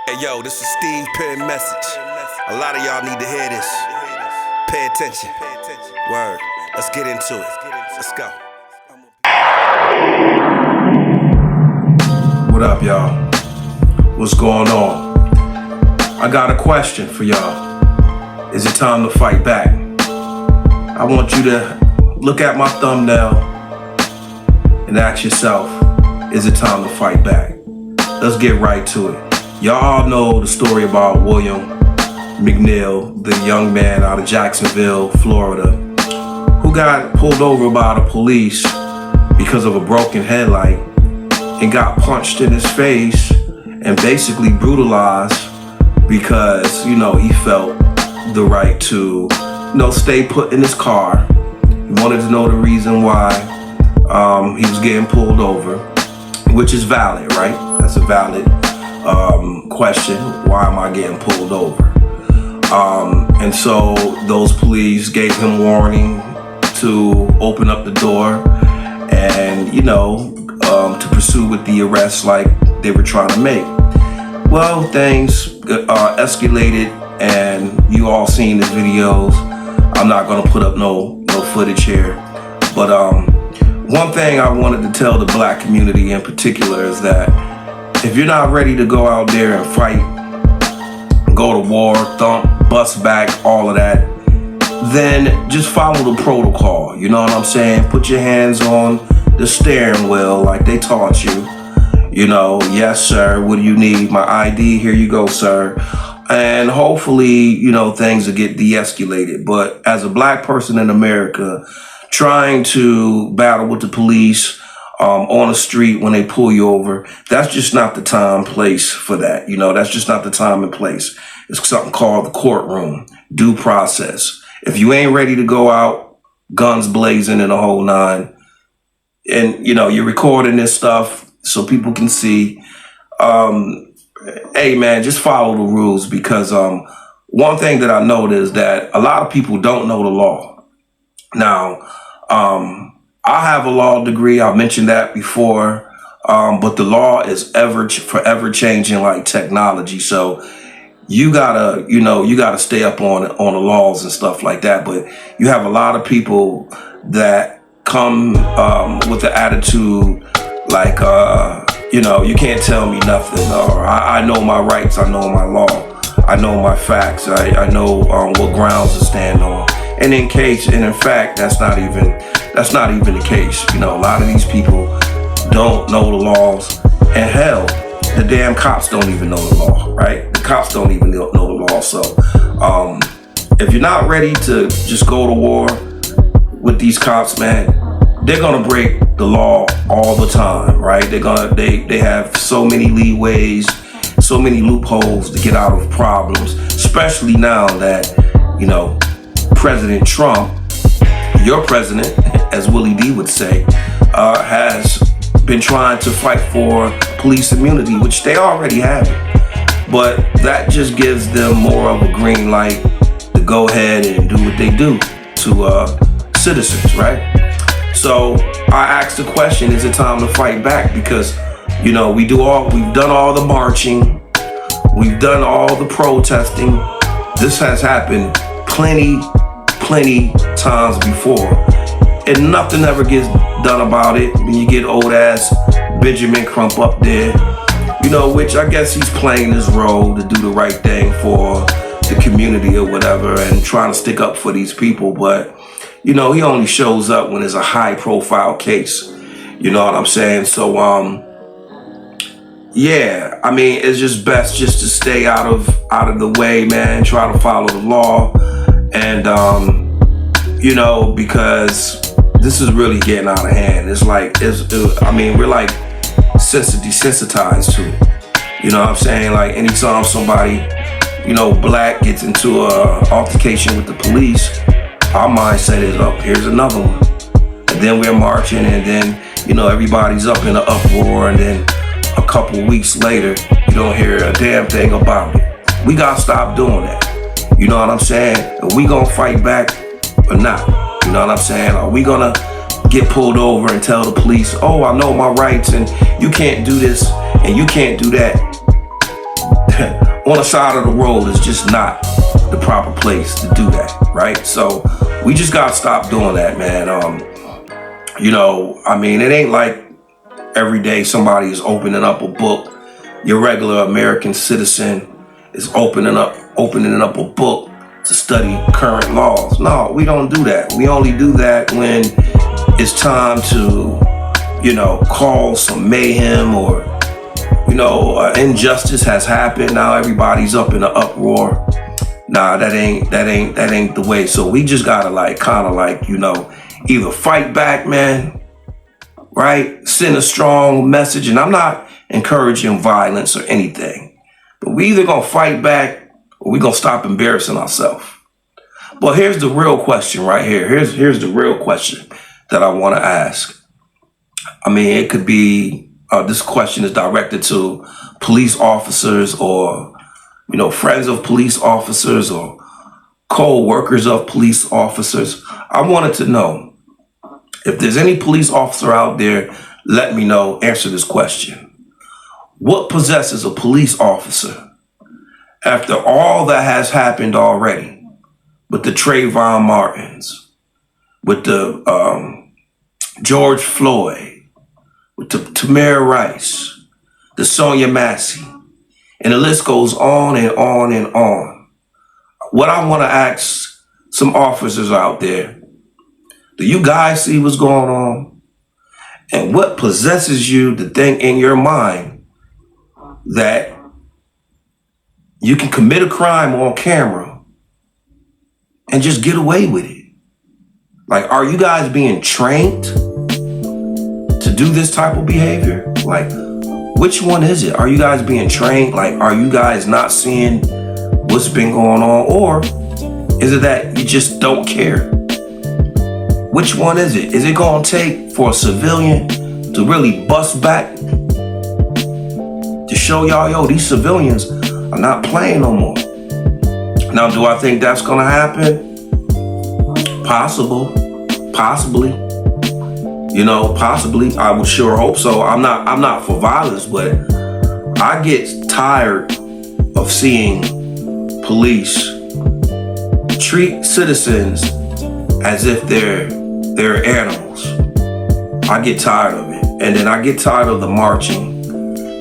Hey yo, this is Steve Penn message. A lot of y'all need to hear this. Pay attention. Word. Let's get into it. Let's go. What up, y'all? What's going on? I got a question for y'all. Is it time to fight back? I want you to look at my thumbnail and ask yourself, is it time to fight back? Let's get right to it. Y'all all know the story about William McNeil, the young man out of Jacksonville, Florida, who got pulled over by the police because of a broken headlight and got punched in his face and basically brutalized because, he felt the right to, stay put in his car. He wanted to know the reason why he was getting pulled over, which is valid, right? That's a valid question. Why am I getting pulled over? And so those police gave him warning to open up the door and, to pursue with the arrest like they were trying to make. Well, things escalated, and you all seen the videos. I'm not gonna put up no footage here, but one thing I wanted to tell the black community in particular is that if you're not ready to go out there and fight, go to war, thump, bust back, all of that, then just follow the protocol. You know what I'm saying? Put your hands on the steering wheel like they taught you. Yes, sir, what do you need? My ID, here you go, sir. And hopefully, things will get de-escalated. But as a black person in America, trying to battle with the police on the street when they pull you over, that's just not the time, place for that. That's just not the time and place. It's something called the courtroom, due process. If you ain't ready to go out, guns blazing and the whole nine, and, you're recording this stuff so people can see, hey, man, just follow the rules because one thing that I noticed is that a lot of people don't know the law. Now, I have a law degree. I mentioned that before, but the law is forever changing like technology. So you gotta stay up on the laws and stuff like that. But you have a lot of people that come with the attitude like, you can't tell me nothing, or I know my rights, I know my law, I know my facts, I know what grounds to stand on. And in fact, that's not even the case. A lot of these people don't know the laws, and hell, the damn cops don't even know the law, right? The cops don't even know the law. So, if you're not ready to just go to war with these cops, man, they're gonna break the law all the time, right? They have so many leeways, so many loopholes to get out of problems, especially now that, President Trump, your president, as Willie D would say, has been trying to fight for police immunity, which they already have. But that just gives them more of a green light to go ahead and do what they do to citizens, right? So I asked the question, is it time to fight back? Because, we've done all the marching, we've done all the protesting. This has happened plenty times before, and nothing ever gets done about it. When you get old ass Benjamin Crump up there, which I guess he's playing his role to do the right thing for the community or whatever, and trying to stick up for these people. But he only shows up when there's a high profile case. You know what I'm saying? So yeah, I mean, it's just best just to stay out of the way, man. Try to follow the law. And, because this is really getting out of hand. It's like, we're like desensitized to it. You know what I'm saying? Like anytime somebody, black gets into a altercation with the police, our mindset is up, here's another one. And then we're marching, and then, everybody's up in an uproar, and then a couple weeks later, you don't hear a damn thing about it. We gotta stop doing that. You know what I'm saying? Are we gonna fight back or not? You know what I'm saying? Are we gonna get pulled over and tell the police, oh, I know my rights and you can't do this and you can't do that? on the side of the road is just not the proper place to do that, right? So we just gotta stop doing that, man. It ain't like every day somebody is opening up a book. Your regular American citizen is opening up a book to study current laws. No, we don't do that. We only do that when it's time to, cause some mayhem or, injustice has happened. Now everybody's up in an uproar. Nah, that ain't the way. So we just gotta either fight back, man, right? Send a strong message. And I'm not encouraging violence or anything, but we either gonna fight back or we gonna stop embarrassing ourselves. But here's the real question right here. Here's the real question that I want to ask. It could be, this question is directed to police officers or, friends of police officers or co-workers of police officers. I wanted to know if there's any police officer out there, let me know, answer this question. What possesses a police officer after all that has happened already with the Trayvon Martins, with the George Floyd, with the Tamir Rice, the Sonia Massey, and the list goes on and on and on. What I want to ask some officers out there, do you guys see what's going on? And what possesses you to think in your mind that you can commit a crime on camera and just get away with it? Like, are you guys being trained to do this type of behavior? Like, which one is it? Are you guys being trained? Like, are you guys not seeing what's been going on? Or is it that you just don't care? Which one is it? Is it gonna take for a civilian to really bust back to show y'all, these civilians are not playing no more? Now, do I think that's gonna happen? Possibly. Possibly. I would sure hope so. I'm not for violence, but I get tired of seeing police treat citizens as if they're animals. I get tired of it. And then I get tired of the marching.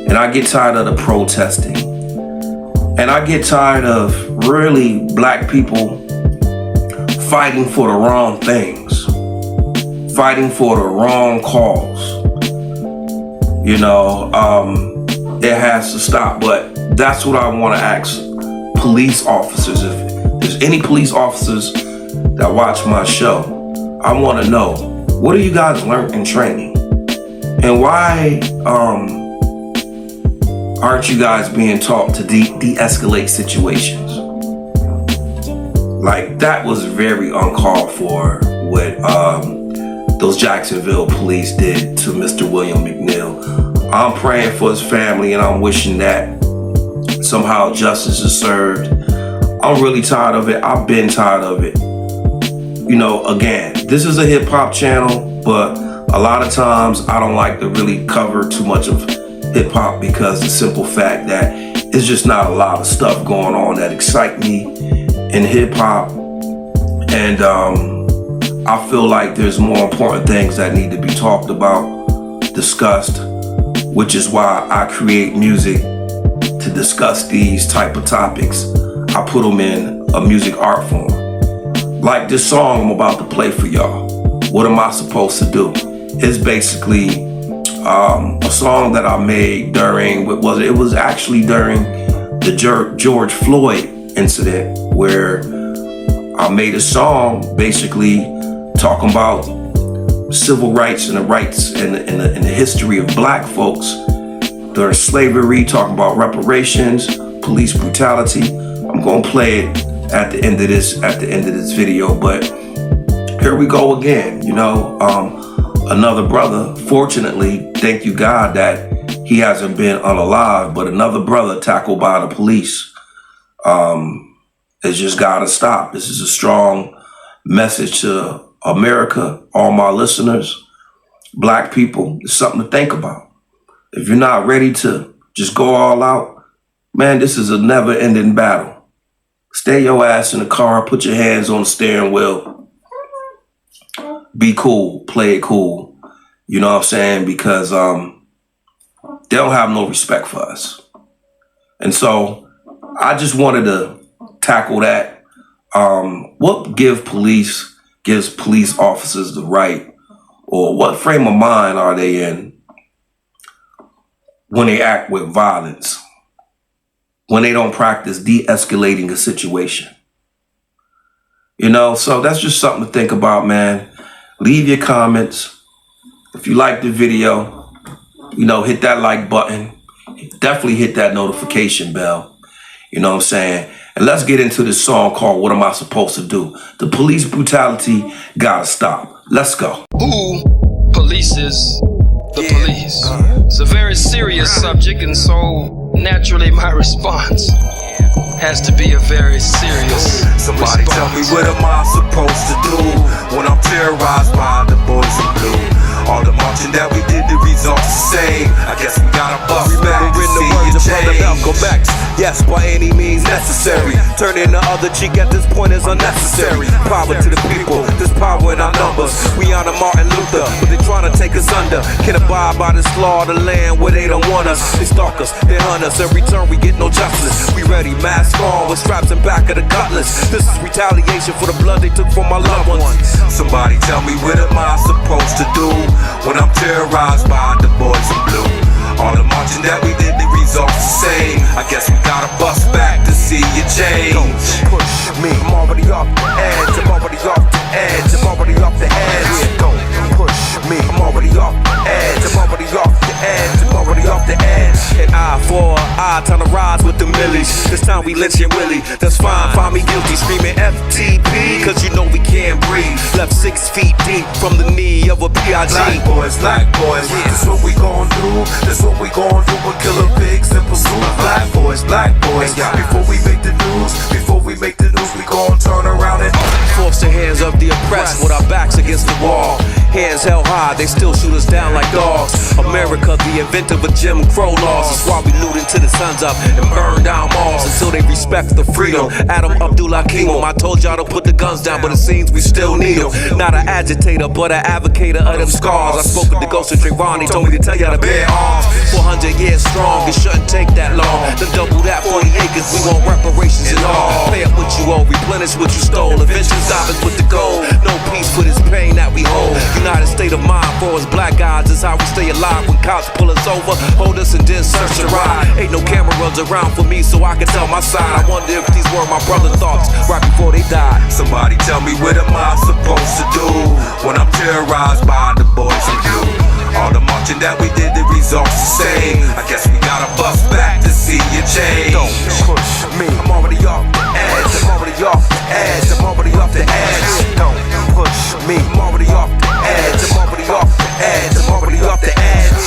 And I get tired of the protesting. And I get tired of really black people fighting for the wrong things, fighting for the wrong cause. It has to stop. But that's what I want to ask police officers. If there's any police officers that watch my show, I want to know, what do you guys learn in training? And why aren't you guys being taught to de-escalate situations? Like, that was very uncalled for what those Jacksonville police did to Mr. William McNeil. I'm praying for his family and I'm wishing that somehow justice is served. I'm really tired of it. I've been tired of it. Again, this is a hip hop channel, but a lot of times I don't like to really cover too much of hip hop because the simple fact that it's just not a lot of stuff going on that excite me in hip hop. And I feel like there's more important things that need to be talked about, discussed, which is why I create music to discuss these type of topics. I put them in a music art form. Like this song I'm about to play for y'all, What Am I Supposed to Do? It's basically a song that I made during, it was actually during the George Floyd incident, where I made a song basically talking about civil rights and the rights and the history of black folks during slavery, talking about reparations, police brutality. I'm gonna play it at the end of this video, but here we go again. Another brother, fortunately, thank you God that he hasn't been unalive, but another brother tackled by the police. It's just gotta stop. This is a strong message to America, all my listeners, black people. It's something to think about. If you're not ready to just go all out, man, this is a never-ending battle. Stay your ass in the car, put your hands on the steering wheel. Be cool, play it cool. You know what I'm saying? Because they don't have no respect for us. And so I just wanted to tackle that. What gives police officers the right, or what frame of mind are they in when they act with violence, when they don't practice de-escalating a situation? You know, so that's just something to think about, man. Leave your comments. If you like the video, you know, hit that like button. Definitely hit that notification bell. You know what I'm saying? And let's get into this song called What Am I Supposed to Do? The police brutality gotta stop. Let's go. Who polices the police? It's a very serious subject, and so naturally my response has to be a very serious Somebody response. tell me what am I supposed to do when I'm terrorized by the boys in blue? All the marching that we did, the results the same. I guess we gotta bust back to see the change. Malcolm X, yes, by any means necessary. Turning the other cheek at this point is unnecessary. Power to the people, there's power in our numbers. We honor Martin Luther, but they trying to take us under. Can't abide by this law of the land where they don't want us. They stalk us, they hunt us. In return, we get no justice. We ready, mask on, with straps in back of the cutlass. This is retaliation for the blood they took from my loved ones. Somebody tell me what am I supposed to do when I'm terrorized by the boys in blue? All the marching that we did, the results the same. I guess we gotta bust back to see a change. Don't push me, I'm already off the edge. I'm already off the edge. I'm already off the edge. Don't push me, I'm already off the edge. I'm already off the edge. I'm already off the edge. An eye for an eye, time to rise with the millies. This time we lynching Willie. That's fine, find me guilty, screaming FTP, cause you know we can't breathe. Left 6 feet deep from the knee of a PIG. Black boys, this what we gon' do. This what we gon' do. We'll kill a pigs in pursuit of black boys. Before we make the news, we gon' turn around and Force the hands of the oppressed with our backs against the wall. Hands held high, they still shoot us down like dogs. America, the inventor of Jim Crow laws. That's why we looted till the sun's up and burn down malls until they respect the freedom. Adam Abdullah Kimum, I told y'all to put the guns down, but it seems we still need them. Not an agitator, but an advocator of them scars. I spoke with the ghost of Trayvon, he told me to tell y'all to bear arms. 400 years strong, it shouldn't take that long. Then double that 40 acres, we want reparations and all. Pay up what you owe, replenish what you stole. Eventually stop us with the gold. No peace for this pain that we hold. United state of mind for us black guys is how we stay alive. When cops pull us over, hold us and then search and ride. Ain't no cameras around for me so I can tell my side. I wonder if these were my brother's thoughts right before they died. Somebody tell me what am I supposed to do when I'm terrorized by the boys in blue? All the marching that we did, the results the same. I guess we gotta bust back to see a change. Don't push me, I'm already off the edge. I'm already off the edge. I'm already off the edge. Don't push me, I'm already off the edge. I'm already off the edge. I'm already off the edge.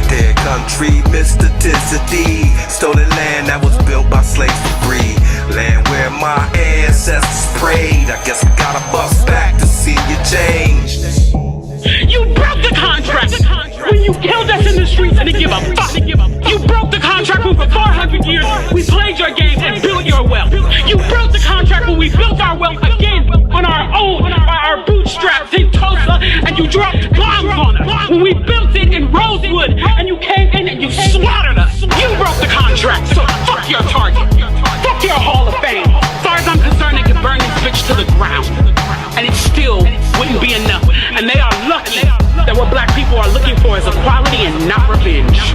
Their country, mysticity. Stolen land that was built by slaves for free. Land where my ancestors prayed. I guess we gotta bust back to see a change. You broke the contract when you killed us in the streets and didn't give a fuck. You broke the contract when for 400 years we played your game and built your wealth. You broke the contract when we built our wealth again on our own, by our bootstraps in Tulsa, and you dropped bombs on us. When we built it in Rosewood and you came in and you slaughtered us. You broke the contract, so fuck your Target. Fuck your Hall of Fame. As far as I'm concerned, they can burn this bitch to the ground. And it still wouldn't be enough. And they are lucky that what black people are looking for is equality and not revenge.